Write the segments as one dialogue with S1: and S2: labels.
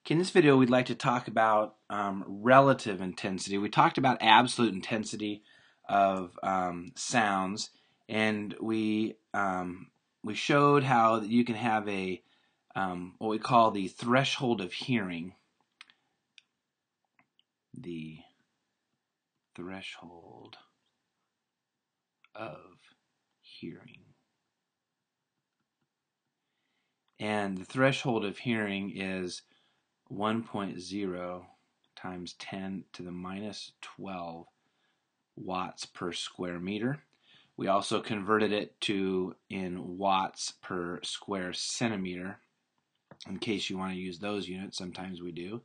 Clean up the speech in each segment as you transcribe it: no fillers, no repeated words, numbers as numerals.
S1: Okay, in this video, we'd like to talk about relative intensity. We talked about absolute intensity of sounds, and we showed how you can have a what we call the threshold of hearing. The threshold of hearing. And the threshold of hearing is 1.0 times 10 to the minus 12 watts per square meter. We also converted it to in watts per square centimeter in case you want to use those units. Sometimes we do.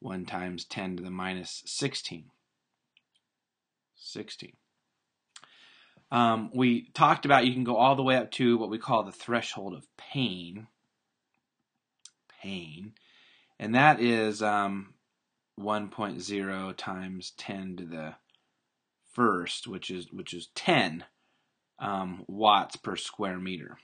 S1: 1 times 10 to the minus 16. We talked about you can go all the way up to what we call the threshold of pain. And that is 1.0 times 10 to the first, which is 10 watts per square meter.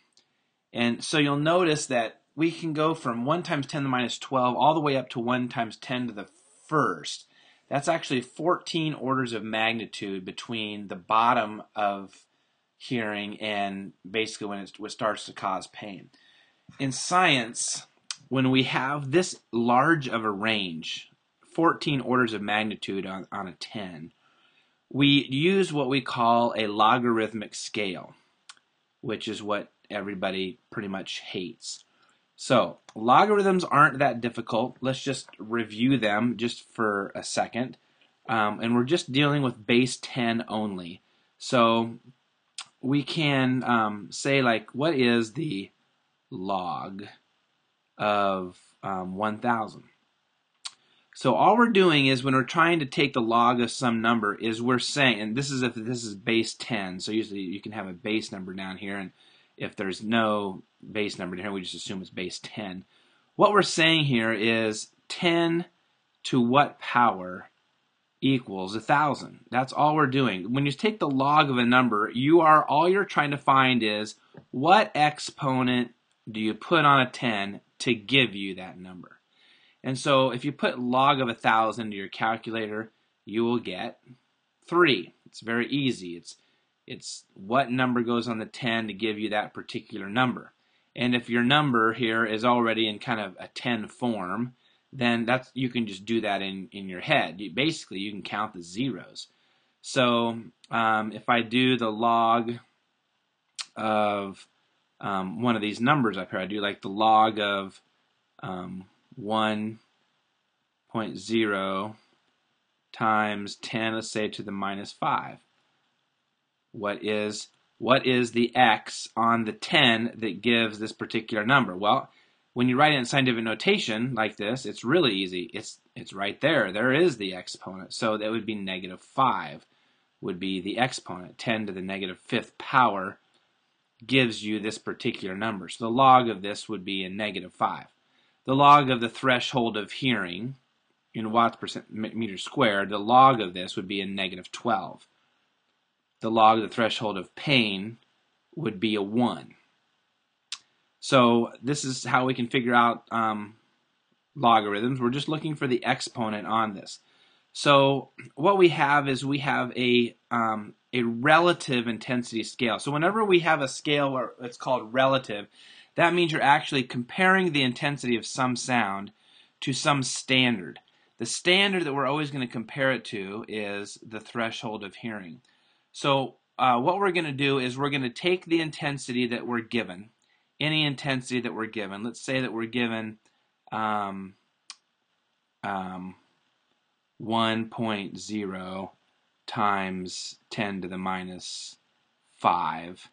S1: And so you'll notice that we can go from 1 times 10 to the minus 12 all the way up to 1 times 10 to the first. That's actually 14 orders of magnitude between the bottom of hearing and basically when it starts to cause pain. In science, when we have this large of a range, 14 orders of magnitude on a 10, we use what we call a logarithmic scale, which is what everybody pretty much hates. So logarithms aren't that difficult. Let's just review them just for a second. And we're just dealing with base 10 only. So we can say, like, what is the log of 1,000? So all we're doing is when we're trying to take the log of some number is we're saying, and this is if this is base 10, so usually you can have a base number down here, and if there's no base number down here, we just assume it's base 10. What we're saying here is 10 to what power equals 1,000. That's all we're doing. When you take the log of a number, all you're trying to find is what exponent do you put on a 10 to give you that number. And so if you put log of 1,000 into your calculator, you will get 3. It's very easy. It's what number goes on the 10 to give you that particular number. And if your number here is already in kind of a 10 form, then you can just do that in your head. Basically, you can count the zeros. So if I do the log of one of these numbers up here, I do like the log of 1.0 times 10, let's say, to the minus 5. What is the x on the 10 that gives this particular number? Well, when you write it in scientific notation like this, it's really easy. It's right there. There is the exponent. So that would be negative 5 would be the exponent. 10 to the negative 5th power gives you this particular number. So the log of this would be a negative 5. The log of the threshold of hearing in watts per meter squared, the log of this would be a negative 12. The log of the threshold of pain would be a 1. So this is how we can figure out logarithms. We're just looking for the exponent on this. So what we have is we have a relative intensity scale. So whenever we have a scale where it's called relative, that means you're actually comparing the intensity of some sound to some standard. The standard that we're always going to compare it to is the threshold of hearing. So what we're going to do is we're going to take the intensity that we're given, any intensity that we're given. Let's say that we're given 1.0 times 10 to the minus 5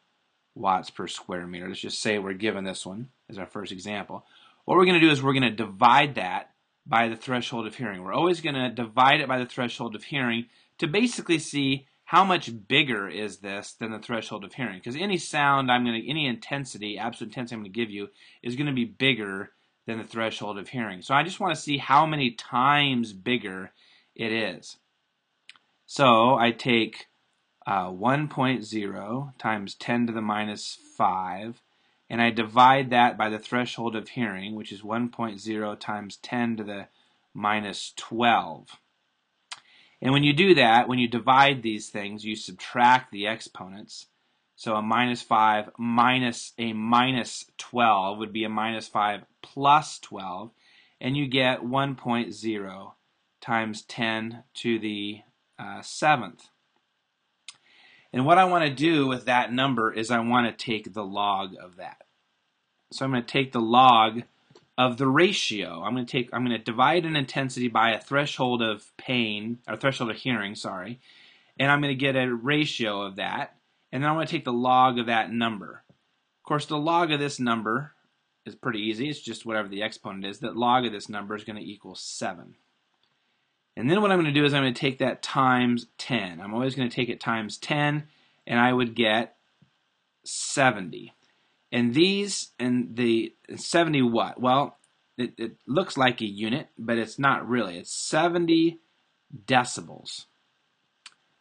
S1: watts per square meter. Let's just say we're given this one as our first example. What we're going to do is we're going to divide that by the threshold of hearing. We're always going to divide it by the threshold of hearing to basically see how much bigger is this than the threshold of hearing. Because any sound any intensity, absolute intensity I'm going to give you is going to be bigger than the threshold of hearing. So I just want to see how many times bigger it is. So I take 1.0 times 10 to the minus 5, and I divide that by the threshold of hearing, which is 1.0 times 10 to the minus 12. And when you do that, when you divide these things, you subtract the exponents. So a minus 5 minus a minus 12 would be a minus 5 plus 12, and you get 1.0 times 10 to the 7th. And what I want to do with that number is I want to take the log of that. So I'm going to take the log of the ratio. I'm going to divide an intensity by a threshold of pain, or threshold of hearing, sorry, and I'm going to get a ratio of that, and then I'm going to take the log of that number. Of course, the log of this number is pretty easy. It's just whatever the exponent is. The log of this number is going to equal 7. And then what I'm going to do is I'm going to take that times 10. I'm always going to take it times 10, and I would get 70. And the 70 what? Well, it looks like a unit, but it's not really. It's 70 decibels.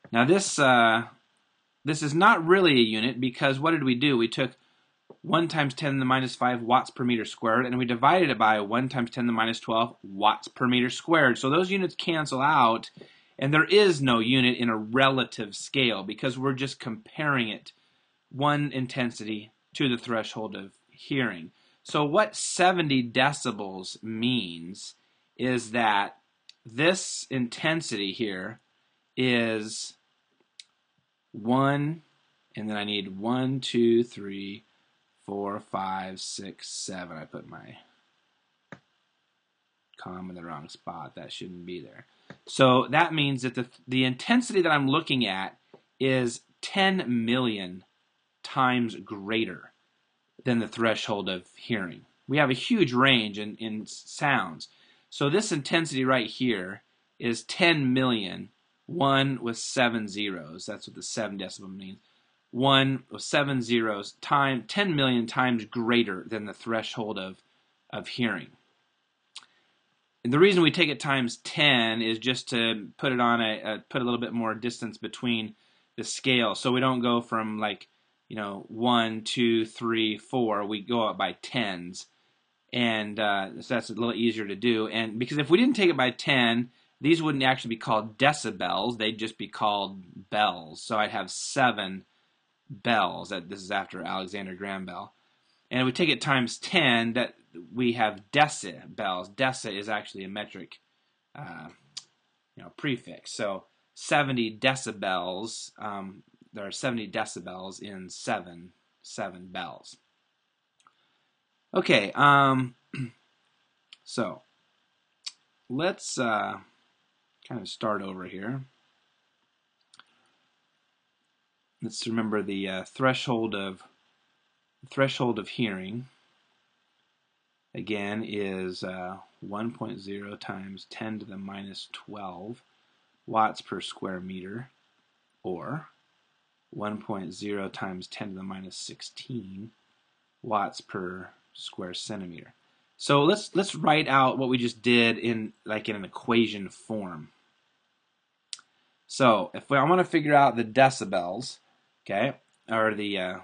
S1: Now this is not really a unit, because what did we do? We took 1 times 10 to the minus 5 watts per meter squared, and we divided it by 1 times 10 to the minus 12 watts per meter squared. So those units cancel out, and there is no unit in a relative scale, because we're just comparing it, one intensity to the threshold of hearing. So what 70 decibels means is that this intensity here is 1, and then I need 1, 2, 3, 4, 5, 6, 7. I put my comma in the wrong spot. That shouldn't be there. So that means that the intensity that I'm looking at is 10 million times greater than the threshold of hearing. We have a huge range in sounds. So this intensity right here is 10 million, 1 with 7 zeros. That's what the 7 decibel means. 1 with 7 zeros, 10 million times greater than the threshold of hearing. And the reason we take it times 10 is just to put it on put a little bit more distance between the scale, so we don't go from, like, 1, 2, 3, 4. We go up by tens, and so that's a little easier to do. And because if we didn't take it by 10, these wouldn't actually be called decibels; they'd just be called bells. So I'd have 7 bells. This is after Alexander Graham Bell. And if we take it times 10, that we have decibels. Deci is actually a metric prefix. So 70 decibels. There are 70 decibels in 7 bells. Okay, so let's kind of start over here. Let's remember the threshold of hearing. Again, is 1.0 times 10 to the minus 12 watts per square meter, or 1.0 times 10 to the minus 16 watts per square centimeter. So let's write out what we just did in an equation form. So if I want to figure out the decibels, okay, or the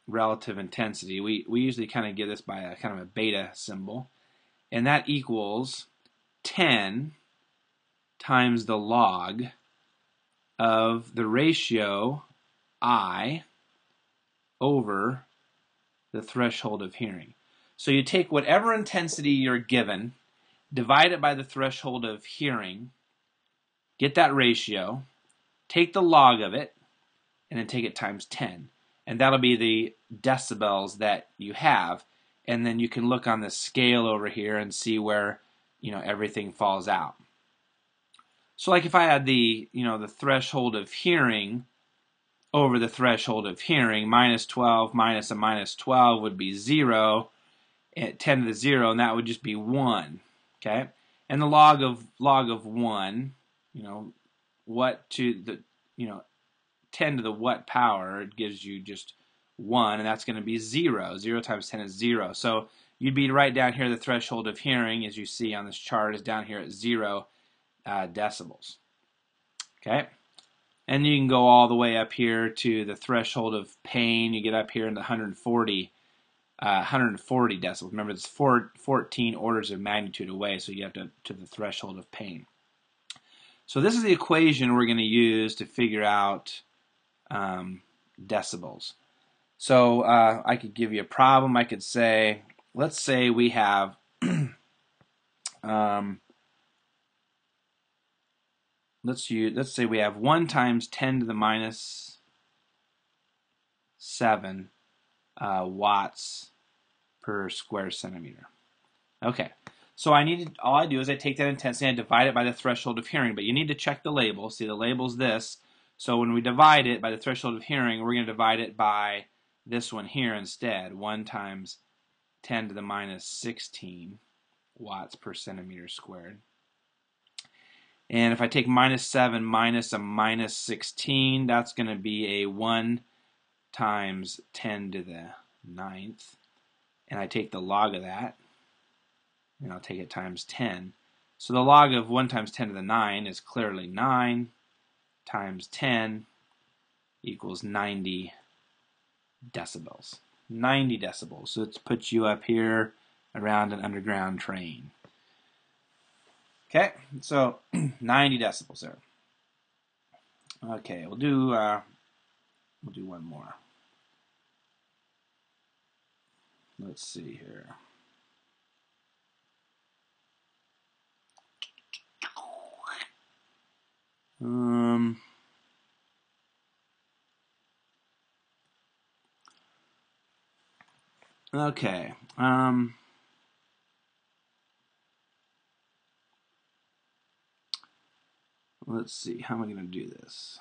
S1: relative intensity, we usually kind of give this by a kind of a beta symbol, and that equals 10 times the log of the ratio I over the threshold of hearing. So you take whatever intensity you're given, divide it by the threshold of hearing, get that ratio, take the log of it, and then take it times 10. And that'll be the decibels that you have. And then you can look on the scale over here and see where everything falls out. So like if I had the threshold of hearing over the threshold of hearing, minus 12 minus a minus 12 would be 0, at 10 to the 0, and that would just be 1. Okay? And the log of 1, what to the 10 to the what power, it gives you just 1, and that's going to be 0. 0 times 10 is 0. So you'd be right down here, the threshold of hearing, as you see on this chart, is down here at 0 decibels. Okay? And you can go all the way up here to the threshold of pain. You get up here in the 140 140 decibels. Remember, it's 14 orders of magnitude away, so you have to the threshold of pain. So this is the equation we're going to use to figure out decibels. So I could give you a problem. I could say, let's say we have let's say we have 1 times 10 to the minus 7 watts per square centimeter. Okay, so all I do is I take that intensity and I divide it by the threshold of hearing, but you need to check the label. See, the label's this. So when we divide it by the threshold of hearing, we're going to divide it by this one here instead, 1 times 10 to the minus 16 watts per centimeter squared. And if I take minus 7 minus a minus 16, that's going to be a 1 times 10 to the 9th. And I take the log of that, and I'll take it times 10. So the log of 1 times 10 to the 9 is clearly 9 times 10 equals 90 decibels. 90 decibels. So it puts you up here around an underground train. Okay, so 90 decibels there. Okay, we'll do one more. Let's see here. Okay. Let's see. How am I going to do this?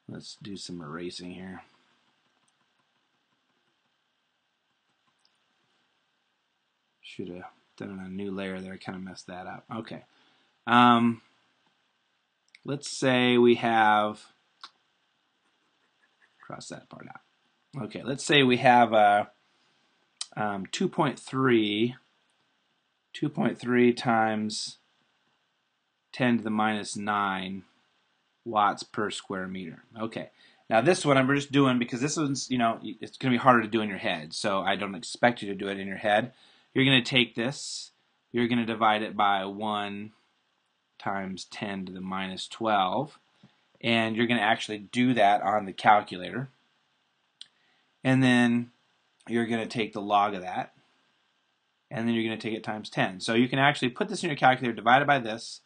S1: Let's do some erasing here. Should have done a new layer there. I kind of messed that up. Okay. Let's say we have, cross that part out. Okay, let's say we have a 2.3 times 10 to the minus 9 watts per square meter. Okay, now this one I'm just doing because this one's, it's going to be harder to do in your head, so I don't expect you to do it in your head. You're going to take this, you're going to divide it by 1 times 10 to the minus 12, and you're going to actually do that on the calculator. And then you're going to take the log of that, and then you're going to take it times 10. So you can actually put this in your calculator, divide it by this,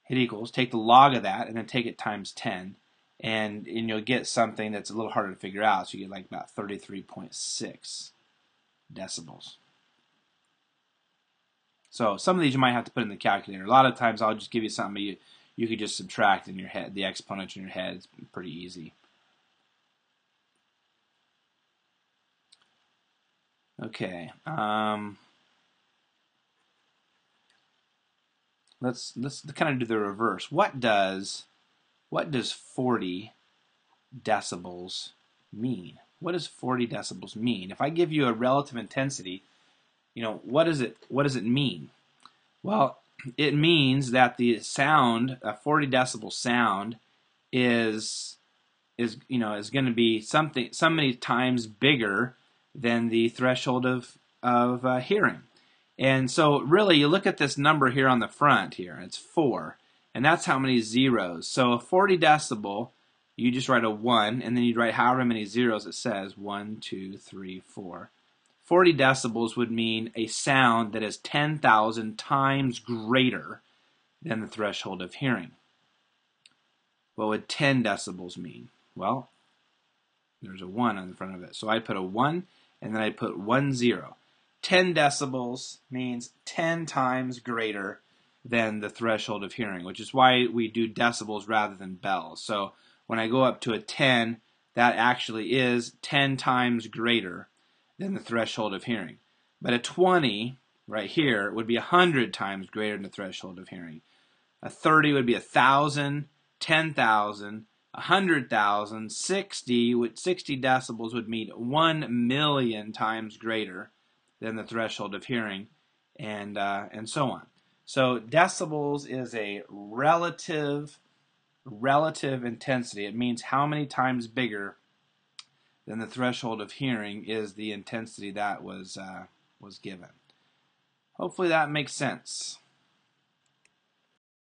S1: hit equals, take the log of that, and then take it times 10. And you'll get something that's a little harder to figure out. So you get like about 33.6 decibels. So some of these you might have to put in the calculator. A lot of times I'll just give you something you could just subtract in your head. The exponent in your head is pretty easy. Okay. Let's kind of do the reverse. What does 40 decibels mean? What does 40 decibels mean? If I give you a relative intensity, what does it mean? Well, it means that the sound, a 40 decibel sound, is going to be so many times bigger than the threshold of hearing. And so really you look at this number here on the front here, it's 4, and that's how many zeros. So a 40 decibel, you just write a 1, and then you'd write however many zeros it says, 1, 2, 3, 4. 40 decibels would mean a sound that is 10,000 times greater than the threshold of hearing. What would 10 decibels mean? Well, there's a 1 on the front of it. So I put a 1, and then I put 1 0. 10 decibels means 10 times greater than the threshold of hearing, which is why we do decibels rather than bells. So when I go up to a 10, that actually is 10 times greater than the threshold of hearing. But a 20 right here would be 100 times greater than the threshold of hearing. A 30 would be 1,000, 10,000, 100,000, 60 decibels would mean 1,000,000 times greater than the threshold of hearing, and so on. So decibels is a relative relative intensity. It means how many times bigger than the threshold of hearing is the intensity that was given. Hopefully that makes sense.